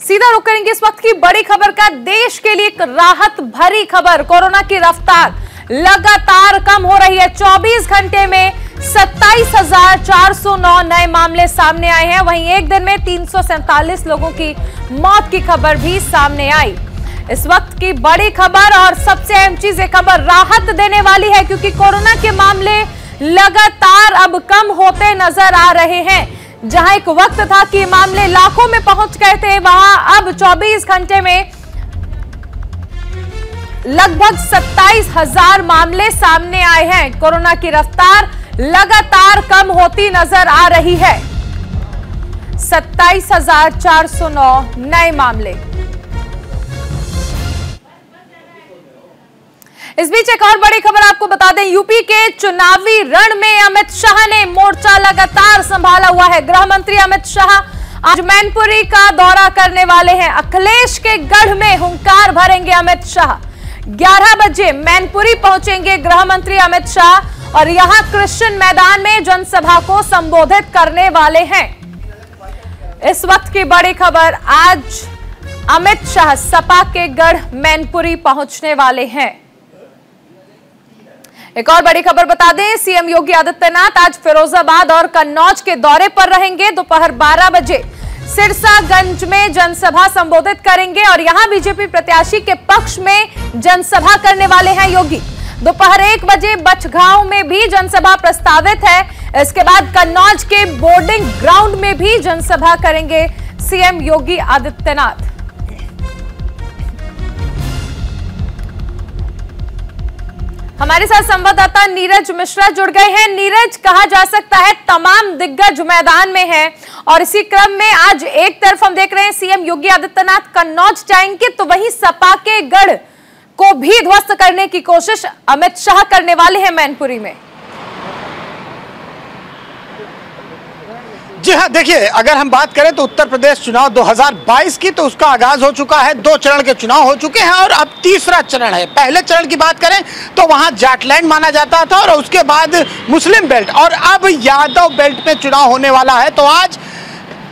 सीधा रुख करेंगे इस वक्त की बड़ी खबर का। देश के लिए एक राहत भरी खबर। कोरोना की रफ्तार लगातार कम हो रही है। 24 घंटे में 27,409 नए मामले सामने आए हैं। वहीं एक दिन में 347 लोगों की मौत की खबर भी सामने आई। इस वक्त की बड़ी खबर और सबसे अहम चीज, ये खबर राहत देने वाली है क्योंकि कोरोना के मामले लगातार अब कम होते नजर आ रहे हैं। जहां एक वक्त था कि मामले लाखों में पहुंच गए थे, वहां अब 24 घंटे में लगभग 27,000 मामले सामने आए हैं। कोरोना की रफ्तार लगातार कम होती नजर आ रही है। 27,409 नए मामले। इस बीच एक और बड़ी खबर आपको बता दें, यूपी के चुनावी रण में अमित शाह ने मोर्चा लगातार संभाला हुआ है। गृह मंत्री अमित शाह आज मैनपुरी का दौरा करने वाले हैं। अखिलेश के गढ़ में हुंकार भरेंगे अमित शाह। 11 बजे मैनपुरी पहुंचेंगे गृह मंत्री अमित शाह और यहां कृष्ण मैदान में जनसभा को संबोधित करने वाले हैं। इस वक्त की बड़ी खबर, आज अमित शाह सपा के गढ़ मैनपुरी पहुंचने वाले हैं। एक और बड़ी खबर बता दें, सीएम योगी आदित्यनाथ आज फिरोजाबाद और कन्नौज के दौरे पर रहेंगे। दोपहर 12 बजे सिरसागंज में जनसभा संबोधित करेंगे और यहां बीजेपी प्रत्याशी के पक्ष में जनसभा करने वाले हैं योगी। दोपहर 1 बजे बछगांव में भी जनसभा प्रस्तावित है। इसके बाद कन्नौज के बोर्डिंग ग्राउंड में भी जनसभा करेंगे सीएम योगी आदित्यनाथ। हमारे साथ संवाददाता नीरज मिश्रा जुड़ गए हैं। नीरज, कहा जा सकता है तमाम दिग्गज मैदान में हैं और इसी क्रम में आज एक तरफ हम देख रहे हैं सीएम योगी आदित्यनाथ कन्नौज जाएंगे, तो वहीं सपा के गढ़ को भी ध्वस्त करने की कोशिश अमित शाह करने वाले हैं मैनपुरी में। जी हाँ, देखिए, अगर हम बात करें तो उत्तर प्रदेश चुनाव 2022 की, तो उसका आगाज हो चुका है। 2 चरण के चुनाव हो चुके हैं और अब तीसरा चरण है। पहले चरण की बात करें तो वहां जाटलैंड माना जाता था और उसके बाद मुस्लिम बेल्ट और अब यादव बेल्ट में चुनाव होने वाला है। तो आज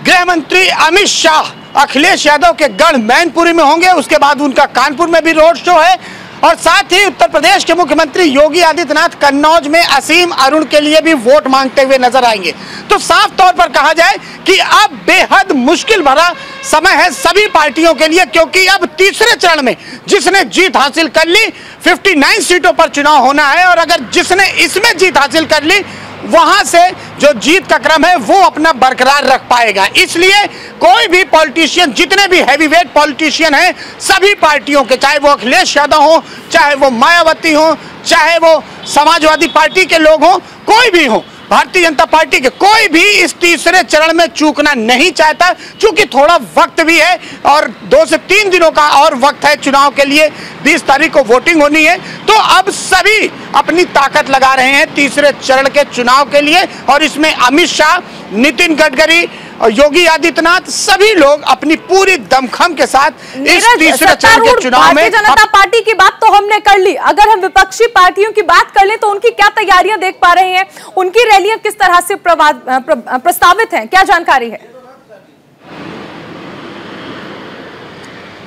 गृह मंत्री अमित शाह अखिलेश यादव के गढ़ मैनपुरी में होंगे। उसके बाद उनका कानपुर में भी रोड शो है और साथ ही उत्तर प्रदेश के मुख्यमंत्री योगी आदित्यनाथ कन्नौज में असीम अरुण के लिए भी वोट मांगते हुए नजर आएंगे। तो साफ तौर पर कहा जाए कि अब बेहद मुश्किल भरा समय है सभी पार्टियों के लिए, क्योंकि अब तीसरे चरण में जिसने जीत हासिल कर ली 59 सीटों पर चुनाव होना है और अगर जिसने इसमें जीत हासिल कर ली वहां से जो जीत का क्रम है वो अपना बरकरार रख पाएगा। इसलिए कोई भी पॉलिटिशियन, जितने भी हैवीवेट पॉलिटिशियन हैं सभी पार्टियों के, चाहे वो अखिलेश यादव हो, चाहे वो मायावती हो, चाहे वो समाजवादी पार्टी के लोग हों, कोई भी हो, भारतीय जनता पार्टी के, कोई भी इस तीसरे चरण में चूकना नहीं चाहता। क्योंकि थोड़ा वक्त भी है और 2 से 3 दिनों का और वक्त है चुनाव के लिए। 20 तारीख को वोटिंग होनी है। तो अब सभी अपनी ताकत लगा रहे हैं तीसरे चरण के चुनाव के लिए और इसमें अमित शाह, नितिन गडकरी और योगी आदित्यनाथ सभी लोग अपनी पूरी दमखम के साथ इस तीसरे चरण के चुनाव में। भारतीय जनता पार्टी की बात तो हमने कर ली, अगर हम विपक्षी पार्टियों की बात कर लें तो उनकी क्या तैयारियां देख पा रहे हैं, उनकी रैलियां किस तरह से प्रस्तावित हैं, क्या जानकारी है?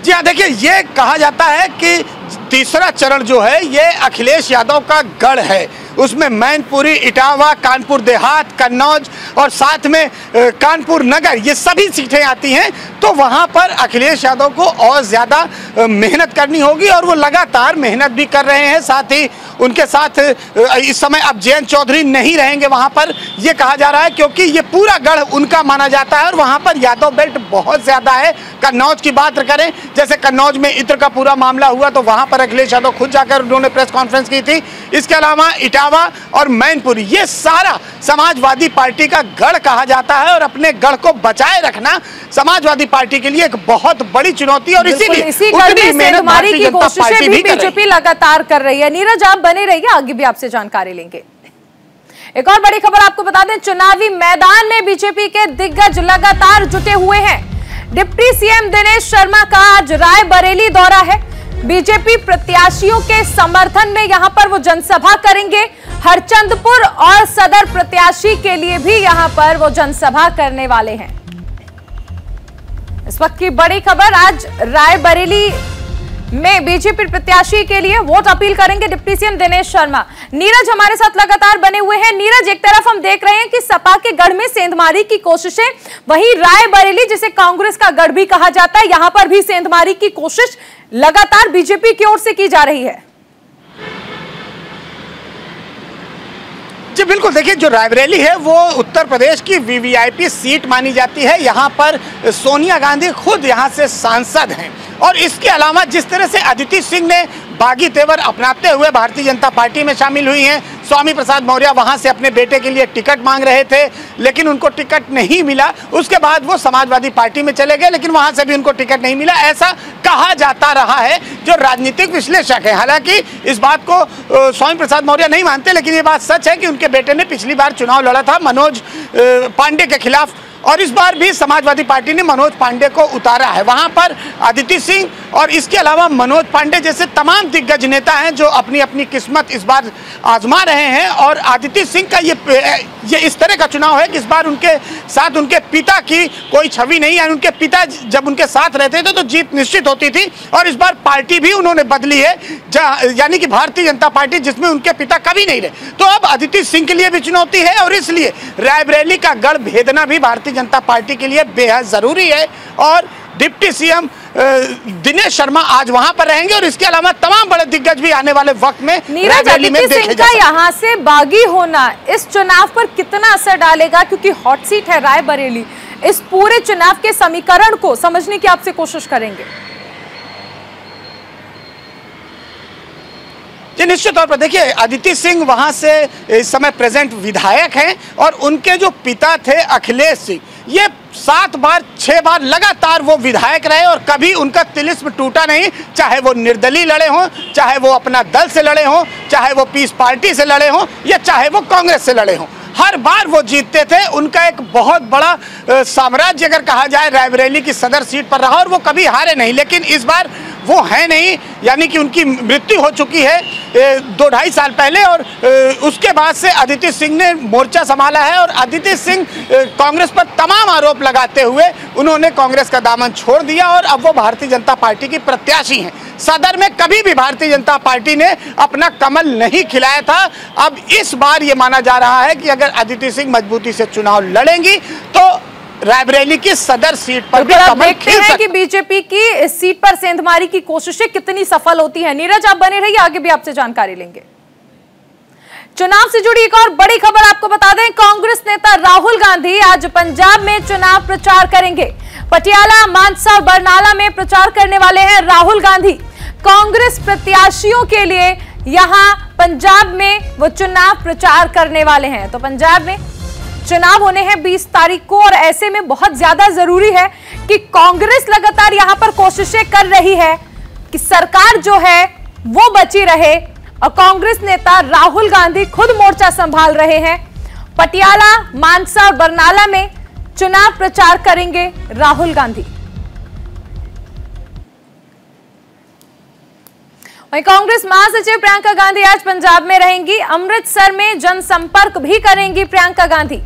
जी हाँ, देखिए, ये कहा जाता है कि तीसरा चरण जो है ये अखिलेश यादव का गढ़ है। उसमें मैनपुरी, इटावा, कानपुर देहात, कन्नौज और साथ में कानपुर नगर, ये सभी सीटें आती हैं। तो वहां पर अखिलेश यादव को और ज़्यादा मेहनत करनी होगी और वो लगातार मेहनत भी कर रहे हैं। साथ ही उनके साथ इस समय अब जयंत चौधरी नहीं रहेंगे वहां पर, ये कहा जा रहा है, क्योंकि ये पूरा गढ़ उनका माना जाता है और वहां पर यादव बेल्ट बहुत ज़्यादा है। कन्नौज की बात करें, जैसे कन्नौज में इत्र का पूरा मामला हुआ तो वहां पर अखिलेश यादव खुद जाकर उन्होंने प्रेस कॉन्फ्रेंस की थी। इसके अलावा इटावा और मैनपुरी, ये सारा समाजवादी पार्टी का गढ़ कहा जाता है और अपने गढ़ को बचाए रखना समाजवादी पार्टी के लिए एक बहुत बड़ी चुनौती और इसीलिए उतनी मेहनत भारतीय जनता पार्टी भी बीजेपी लगातार कर रही है। नीरज, आप बने रहिए, आगे भी आपसे जानकारी लेंगे। एक और बड़ी खबर आपको बता दें, चुनावी मैदान में बीजेपी के दिग्गज लगातार जुटे हुए हैं। डिप्टी सीएम दिनेश शर्मा का आज रायबरेली दौरा है। बीजेपी प्रत्याशियों के समर्थन में यहां पर वो जनसभा करेंगे। हरचंदपुर और सदर प्रत्याशी के लिए भी यहां पर वो जनसभा करने वाले हैं। इस इस वक्त की बड़ी खबर, आज रायबरेली में बीजेपी प्रत्याशी के लिए वोट अपील करेंगे डिप्टी सीएम दिनेश शर्मा। नीरज हमारे साथ लगातार बने हुए हैं। नीरज, एक तरफ हम देख रहे हैं कि सपा के गढ़ में सेंधमारी की कोशिशें, वहीं रायबरेली जिसे कांग्रेस का गढ़ भी कहा जाता है, यहां पर भी सेंधमारी की कोशिश लगातार बीजेपी की ओर से की जा रही है। जी बिल्कुल, देखिए जो रायबरेली है वो उत्तर प्रदेश की वीवीआईपी सीट मानी जाती है। यहाँ पर सोनिया गांधी खुद यहाँ से सांसद हैं और इसके अलावा जिस तरह से अदिति सिंह ने बागी तेवर अपनाते हुए भारतीय जनता पार्टी में शामिल हुई हैं, स्वामी प्रसाद मौर्य वहां से अपने बेटे के लिए टिकट मांग रहे थे लेकिन उनको टिकट नहीं मिला। उसके बाद वो समाजवादी पार्टी में चले गए लेकिन वहां से भी उनको टिकट नहीं मिला, ऐसा कहा जाता रहा है जो राजनीतिक विश्लेषक है। हालांकि इस बात को स्वामी प्रसाद मौर्य नहीं मानते, लेकिन ये बात सच है कि उनके बेटे ने पिछली बार चुनाव लड़ा था मनोज पांडे के खिलाफ और इस बार भी समाजवादी पार्टी ने मनोज पांडे को उतारा है। वहां पर अदिति सिंह और इसके अलावा मनोज पांडे जैसे तमाम दिग्गज नेता हैं जो अपनी अपनी किस्मत इस बार आजमा रहे हैं और अदिति सिंह का ये इस तरह का चुनाव है कि इस बार उनके साथ उनके पिता की कोई छवि नहीं है। उनके पिता जब उनके साथ रहते थे तो जीत निश्चित होती थी और इस बार पार्टी भी उन्होंने बदली है, यानी कि भारतीय जनता पार्टी जिसमें उनके पिता कभी नहीं रहे। तो अब अदिति सिंह के लिए भी चुनौती है और इसलिए रायबरेली का गढ़ भेदना भी भारतीय जनता पार्टी के लिए बेहद जरूरी है और डिप्टी सीएम दिनेश शर्मा आज वहां पर रहेंगे और इसके अलावा तमाम बड़े दिग्गज भी आने वाले वक्त में रायबरेली में देखे जा सकते हैं। यहाँ से बागी होना इस चुनाव पर कितना असर डालेगा, क्योंकि हॉट सीट है रायबरेली, इस पूरे चुनाव के समीकरण को समझने की आपसे कोशिश करेंगे। निश्चित तौर पर देखिए अदिति सिंह वहां से इस समय प्रेजेंट विधायक हैं और उनके जो पिता थे अखिलेश सिंह, ये 7 बार 6 बार लगातार वो विधायक रहे और कभी उनका तिलिस्म टूटा नहीं, चाहे वो निर्दलीय लड़े हों, चाहे वो अपना दल से लड़े हों, चाहे वो पीस पार्टी से लड़े हों या चाहे वो कांग्रेस से लड़े हों, हर बार वो जीतते थे। उनका एक बहुत बड़ा साम्राज्य अगर कहा जाए रायबरेली की सदर सीट पर रहा और वो कभी हारे नहीं, लेकिन इस बार वो है नहीं, यानी कि उनकी मृत्यु हो चुकी है 2-2.5 साल पहले और उसके बाद से अदिति सिंह ने मोर्चा संभाला है और अदिति सिंह कांग्रेस पर तमाम आरोप लगाते हुए उन्होंने कांग्रेस का दामन छोड़ दिया और अब वो भारतीय जनता पार्टी की प्रत्याशी हैं। सदर में कभी भी भारतीय जनता पार्टी ने अपना कमल नहीं खिलाया था। अब इस बार ये माना जा रहा है कि अगर अदिति सिंह मजबूती से चुनाव लड़ेंगी तो रायबरेली की सदर सीट पर भी कमल खिल सकता है कि बीजेपी की इस सीट पर सेंधमारी की कोशिशें कितनी सफल होती हैं। नीरज, आप बने रहिए, आगे भी आपसे जानकारी लेंगे। चुनाव से जुड़ी एक और बड़ी खबर आपको बता दें, कांग्रेस नेता राहुल गांधी आज पंजाब में चुनाव प्रचार करेंगे। पटियाला, मानसा और बरनाला में प्रचार करने वाले हैं राहुल गांधी। कांग्रेस प्रत्याशियों के लिए यहां पंजाब में वो चुनाव प्रचार करने वाले हैं। तो पंजाब में चुनाव होने हैं 20 तारीख को और ऐसे में बहुत ज्यादा जरूरी है कि कांग्रेस लगातार यहां पर कोशिशें कर रही है कि सरकार जो है वो बची रहे और कांग्रेस नेता राहुल गांधी खुद मोर्चा संभाल रहे हैं। पटियाला, मानसा और बरनाला में चुनाव प्रचार करेंगे राहुल गांधी। वहीं कांग्रेस महासचिव प्रियंका गांधी आज पंजाब में रहेंगी। अमृतसर में जनसंपर्क भी करेंगी प्रियंका गांधी।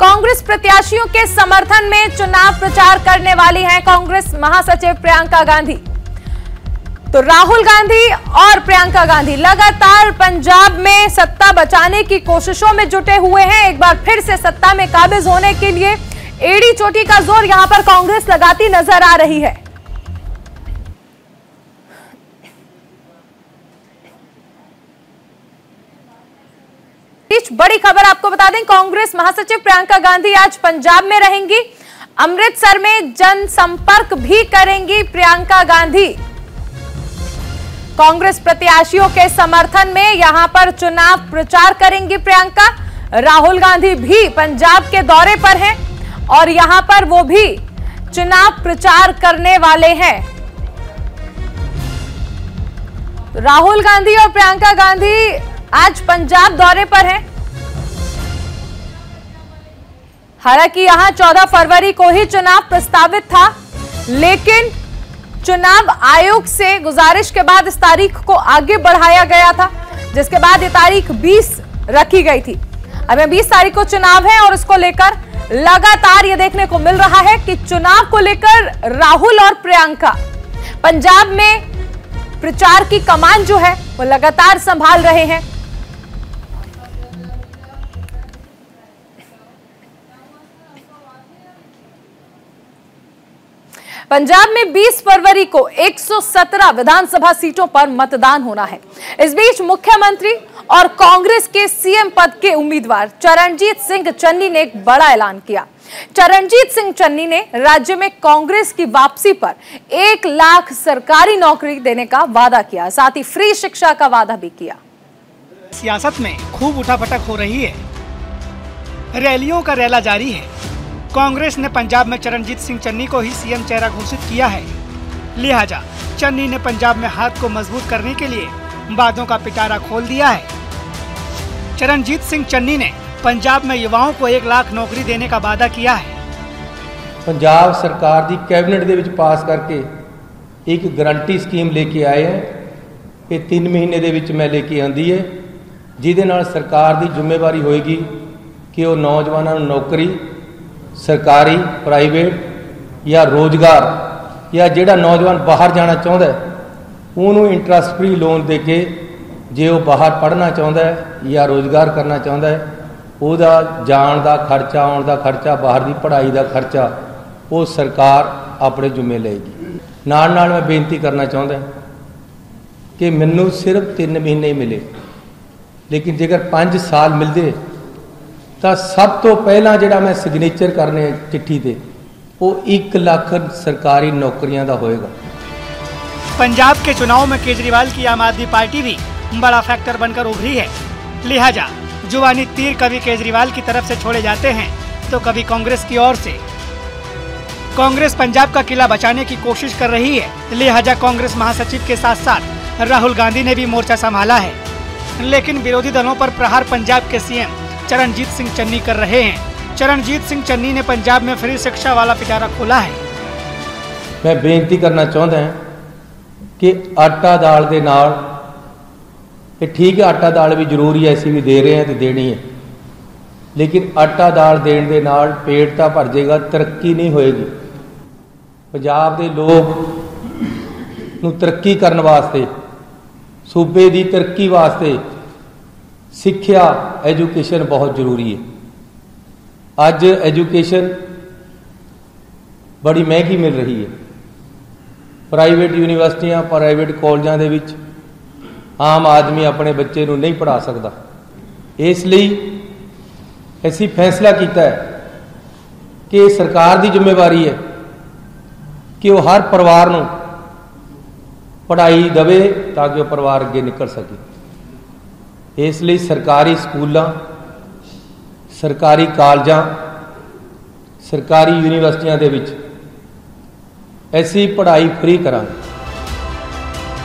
कांग्रेस प्रत्याशियों के समर्थन में चुनाव प्रचार करने वाली हैं कांग्रेस महासचिव प्रियंका गांधी। तो राहुल गांधी और प्रियंका गांधी लगातार पंजाब में सत्ता बचाने की कोशिशों में जुटे हुए हैं। एक बार फिर से सत्ता में काबिज होने के लिए एड़ी चोटी का जोर यहां पर कांग्रेस लगाती नजर आ रही है। बड़ी खबर आपको बता दें, कांग्रेस महासचिव प्रियंका गांधी आज पंजाब में रहेंगी। अमृतसर में जनसंपर्क भी करेंगी प्रियंका गांधी। कांग्रेस प्रत्याशियों के समर्थन में यहां पर चुनाव प्रचार करेंगी प्रियंका। राहुल गांधी भी पंजाब के दौरे पर हैं और यहां पर वो भी चुनाव प्रचार करने वाले हैं। राहुल गांधी और प्रियंका गांधी आज पंजाब दौरे पर हैं। हालांकि यहां 14 फरवरी को ही चुनाव प्रस्तावित था, लेकिन चुनाव आयोग से गुजारिश के बाद इस तारीख को आगे बढ़ाया गया था, जिसके बाद ये तारीख 20 रखी गई थी। अब 20 तारीख को चुनाव है और इसको लेकर लगातार ये देखने को मिल रहा है कि चुनाव को लेकर राहुल और प्रियंका पंजाब में प्रचार की कमान जो है वो लगातार संभाल रहे हैं। पंजाब में 20 फरवरी को 117 विधानसभा सीटों पर मतदान होना है। इस बीच मुख्यमंत्री और कांग्रेस के सीएम पद के उम्मीदवार चरणजीत सिंह चन्नी ने एक बड़ा ऐलान किया। चरणजीत सिंह चन्नी ने राज्य में कांग्रेस की वापसी पर 1 लाख सरकारी नौकरी देने का वादा किया, साथ ही फ्री शिक्षा का वादा भी किया। सियासत में खूब उठापटक हो रही है, रैलियों का रैला जारी है। कांग्रेस ने पंजाब में चरणजीत सिंह चन्नी को ही सीएम चेहरा घोषित किया है। लिहाजा चन्नी ने पंजाब में हाथ को मजबूत करने के लिए बातों का पिटारा खोल दिया है। चरणजीत सिंह चन्नी ने पंजाब में युवाओं को 1 लाख नौकरी देने का वादा किया है। पंजाब सरकार की कैबिनेट दे विच पास करके एक गारंटी स्कीम लेके आए हैं। ये 3 महीने दे विच मैं लेके आंदी है, जिहदे नाल सरकार की जिम्मेवारी होएगी कि वो नौजवानों को नौकरी सरकारी प्राइवेट या रोजगार या जिहड़ा नौजवान बाहर जाना चाहता है उन्होंने इंटरस्ट फ्री लोन दे के जे वो बाहर पढ़ना चाहता है या रोजगार करना चाहता है ਉਹਦਾ जान का खर्चा आने का खर्चा बाहर की पढ़ाई का खर्चा वो सरकार अपने जुम्मे लेगी। नाल नाल मैं बेनती करना चाहता कि मैनू सिर्फ 3 महीने ही मिले, लेकिन जेकर 5 साल मिलते तो सब तो पहला जिहड़ा मैं सिग्नेचर करने चिट्ठी ते वो 1 लाख सरकारी नौकरियां दा होएगा। पंजाब के चुनाव में केजरीवाल की आम आदमी पार्टी भी बड़ा फैक्टर बनकर उभरी है। लिहाजा जुबानी तीर कभी केजरीवाल की तरफ से छोड़े जाते हैं तो कभी कांग्रेस की ओर से। कांग्रेस पंजाब का किला बचाने की कोशिश कर रही है। लिहाजा कांग्रेस महासचिव के साथ साथ राहुल गांधी ने भी मोर्चा संभाला है, लेकिन विरोधी दलों पर प्रहार पंजाब के सीएम चरणजीत सिंह चन्नी कर रहे हैं। चरणजीत सिंह चन्नी ने पंजाब में फ्री शिक्षा वाला पिटारा खोला है। मैं बेनती करना चाहता हूं कि आटा दाल के नाल ठीक है, आटा दाल भी जरूरी है, ऐसी भी दे रहे हैं तो देनी है, लेकिन आटा दाल देने के नाल पेट तो भर जाएगा, तरक्की नहीं होएगी। पंजाब के लोग नूं तरक्की करने वास्ते, सूबे की तरक्की वास्ते सिक्ख्या एजुकेशन बहुत जरूरी है। अज एजुकेशन बड़ी महंगी मिल रही है। प्राइवेट यूनिवर्सिटियां प्राइवेट कॉलेजों के विच आम आदमी अपने बच्चे को नहीं पढ़ा सकता। इसलिए ऐसी फैसला किया है कि सरकार की जिम्मेवारी है कि वो हर परिवार को पढ़ाई देवे ताकि वह परिवार अगे निकल सके। इसलिए सरकारी स्कूलों, सरकारी कॉलेजों, सरकारी यूनिवर्सिटियों के विच ऐसी पढ़ाई फ्री करांगे।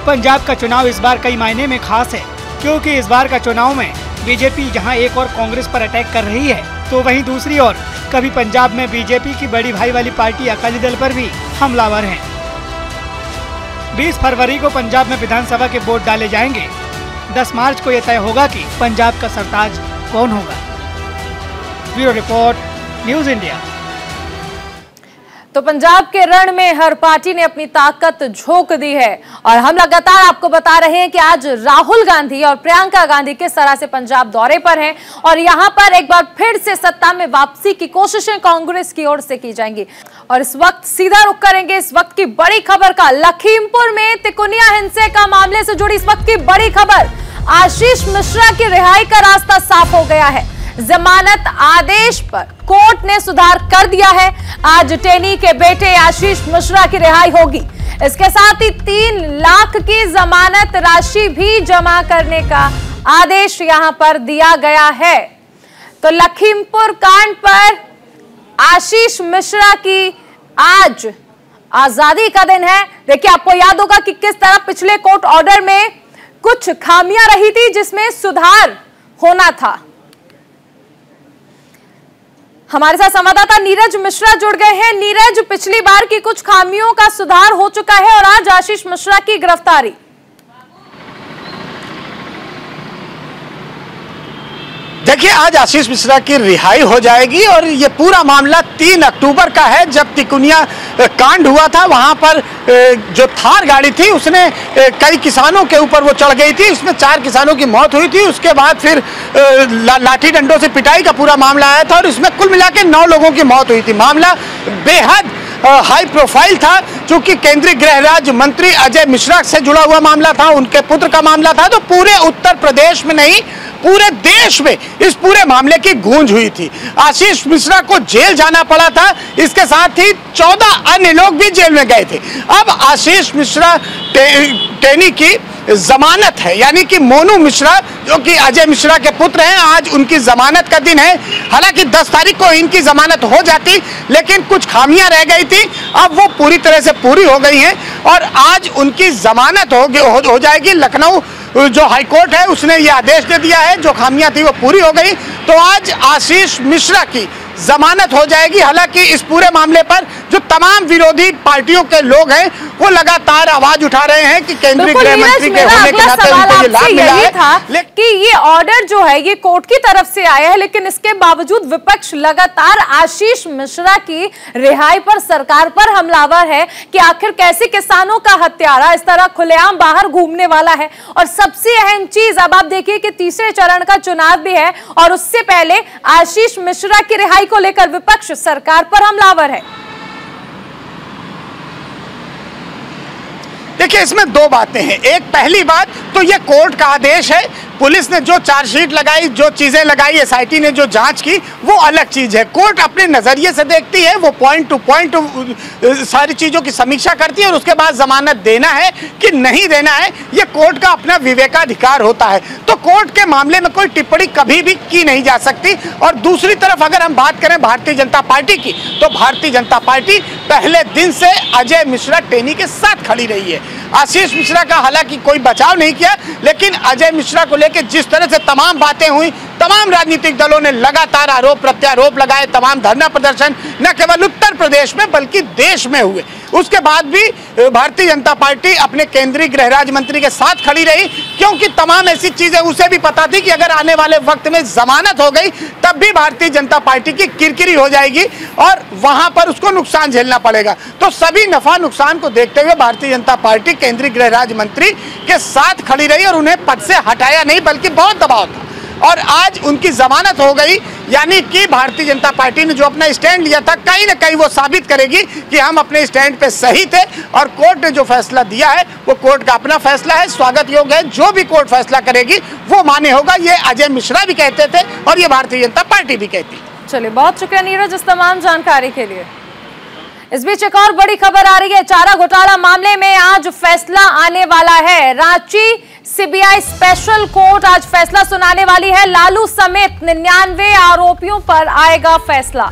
पंजाब का चुनाव इस बार कई मायने में खास है, क्योंकि इस बार का चुनाव में बीजेपी जहां एक और कांग्रेस पर अटैक कर रही है, तो वहीं दूसरी ओर कभी पंजाब में बीजेपी की बड़ी भाई वाली पार्टी अकाली दल पर भी हमलावर हैं। 20 फरवरी को पंजाब में विधानसभा के वोट डाले जाएंगे। 10 मार्च को यह तय होगा कि पंजाब का सरताज कौन होगा। Bureau report, news India. तो पंजाब के रण में हर पार्टी ने अपनी ताकत झोंक दी है और हम लगातार आपको बता रहे हैं कि आज राहुल गांधी और प्रियंका गांधी किस तरह से पंजाब दौरे पर हैं और यहां पर एक बार फिर से सत्ता में वापसी की कोशिशें कांग्रेस की ओर से की जाएंगी। और इस वक्त सीधा रुख करेंगे इस वक्त की बड़ी खबर का। लखीमपुर में तिकोनिया हिंसे का मामले से जुड़ी इस वक्त की बड़ी खबर। आशीष मिश्रा की रिहाई का रास्ता साफ हो गया है। जमानत आदेश पर कोर्ट ने सुधार कर दिया है। आज टेनी के बेटे आशीष मिश्रा की रिहाई होगी। इसके साथ ही 3 लाख की जमानत राशि भी जमा करने का आदेश यहां पर दिया गया है। तो लखीमपुर कांड पर आशीष मिश्रा की आज आजादी का दिन है। देखिए, आपको याद होगा कि किस तरह पिछले कोर्ट ऑर्डर में कुछ खामियां रही थी जिसमें सुधार होना था। हमारे साथ संवाददाता नीरज मिश्रा जुड़ गए हैं। नीरज, पिछली बार की कुछ खामियों का सुधार हो चुका है और आज आशीष मिश्रा की गिरफ्तारी। देखिए, आज आशीष मिश्रा की रिहाई हो जाएगी और ये पूरा मामला 3 अक्टूबर का है, जब तिकुनिया कांड हुआ था। वहां पर जो थार गाड़ी थी उसने कई किसानों के ऊपर वो चढ़ गई थी, उसमें 4 किसानों की मौत हुई थी। उसके बाद फिर लाठी डंडों से पिटाई का पूरा मामला आया था और इसमें कुल मिला के 9 लोगों की मौत हुई थी। मामला बेहद हाई प्रोफाइल था, क्योंकि केंद्रीय गृह राज्य मंत्री अजय मिश्रा से जुड़ा हुआ मामला था, उनके पुत्र का मामला था। तो पूरे उत्तर प्रदेश में नहीं, पूरे देश में इस पूरे मामले की गूंज हुई थी। आशीष मिश्रा को जेल जाना पड़ा था, इसके साथ ही 14 अन्य लोग भी जेल में गए थे। अब आशीष मिश्रा टेनी की जमानत है, यानी कि मोनू मिश्रा जो कि अजय मिश्रा के पुत्र हैं, आज उनकी जमानत का दिन है। हालांकि 10 तारीख को इनकी जमानत हो जाती, लेकिन कुछ खामियां रह गई थी, अब वो पूरी तरह से पूरी हो गई हैं और आज उनकी जमानत हो जाएगी। लखनऊ जो हाईकोर्ट है उसने ये आदेश दे दिया है, जो खामियां थी वो पूरी हो गई, तो आज आशीष मिश्रा की जमानत हो जाएगी। हालांकि इस पूरे मामले पर जो तमाम विरोधी पार्टियों के लोग हैं वो लगातार आवाज उठा रहे हैं कि केंद्रीय गृह मंत्री के होने के नाते उनको ये लाभ मिला है कि ये ऑर्डर जो है ये कोर्ट की तरफ से आया है, लेकिन इसके बावजूद विपक्ष लगातार आशीष मिश्रा की रिहाई पर, सरकार पर हमलावर है कि आखिर कैसे किसानों का हत्यारा इस तरह खुलेआम बाहर घूमने वाला है। और सबसे अहम चीज अब आप देखिए कि तीसरे चरण का चुनाव भी है और उससे पहले आशीष मिश्रा की रिहाई को लेकर विपक्ष सरकार पर हमलावर है। देखिए, इसमें 2 बातें हैं। एक, पहली बात तो ये कोर्ट का आदेश है, पुलिस ने जो चार्जशीट लगाई, जो चीजें लगाई, एसआईटी ने जो जांच की, वो अलग चीज है। कोर्ट अपने नजरिए से देखती है, वो पॉइंट टू पॉइंट सारी चीजों की समीक्षा करती है और उसके बाद जमानत देना है कि नहीं देना है, ये कोर्ट का अपना विवेकाधिकार होता है। तो कोर्ट के मामले में कोई टिप्पणी कभी भी की नहीं जा सकती। और दूसरी तरफ अगर हम बात करें भारतीय जनता पार्टी की, तो भारतीय जनता पार्टी पहले दिन से अजय मिश्रा टेनी के साथ खड़ी रही है। आशीष मिश्रा का हालांकि कोई बचाव नहीं किया, लेकिन अजय मिश्रा को लेकर जिस तरह से तमाम बातें हुई, तमाम राजनीतिक दलों ने लगातार आरोप प्रत्यारोप लगाए, तमाम धरना प्रदर्शन न केवल उत्तर प्रदेश में बल्कि देश में हुए। उसके बाद भी भारतीय जनता पार्टी अपने केंद्रीय गृह राज्य मंत्री के साथ खड़ी रही, क्योंकि तमाम ऐसी चीजें उसे भी पता थी कि अगर आने वाले वक्त में जमानत हो गई तब भी भारतीय जनता पार्टी की किरकिरी हो जाएगी और वहां पर उसको नुकसान झेलना पड़ेगा। तो सभी नफा नुकसान को देखते हुए भारतीय जनता पार्टी केंद्रीय गृह राज्य मंत्री के साथ खड़ी रही और उन्हें पद से हटाया नहीं, बल्कि बहुत दबाव था। और आज उनकी जमानत हो गई, यानी कि भारतीय जनता पार्टी ने जो अपना स्टैंड लिया था, कहीं ना कहीं वो साबित करेगी कि हम अपने स्टैंड पे सही थे और कोर्ट ने जो फैसला दिया है वो कोर्ट का अपना फैसला है, स्वागत योग्य है। जो भी कोर्ट फैसला करेगी वो मान्य होगा, ये अजय मिश्रा भी कहते थे और ये भारतीय जनता पार्टी भी कहती। चलिए, बहुत शुक्रिया नीरज इस तमाम जानकारी के लिए। इस बीच एक और बड़ी खबर आ रही है, चारा घोटाला मामले में आज फैसला आने वाला है। रांची सीबीआई स्पेशल कोर्ट आज फैसला सुनाने वाली है। लालू समेत 99 आरोपियों पर आएगा फैसला।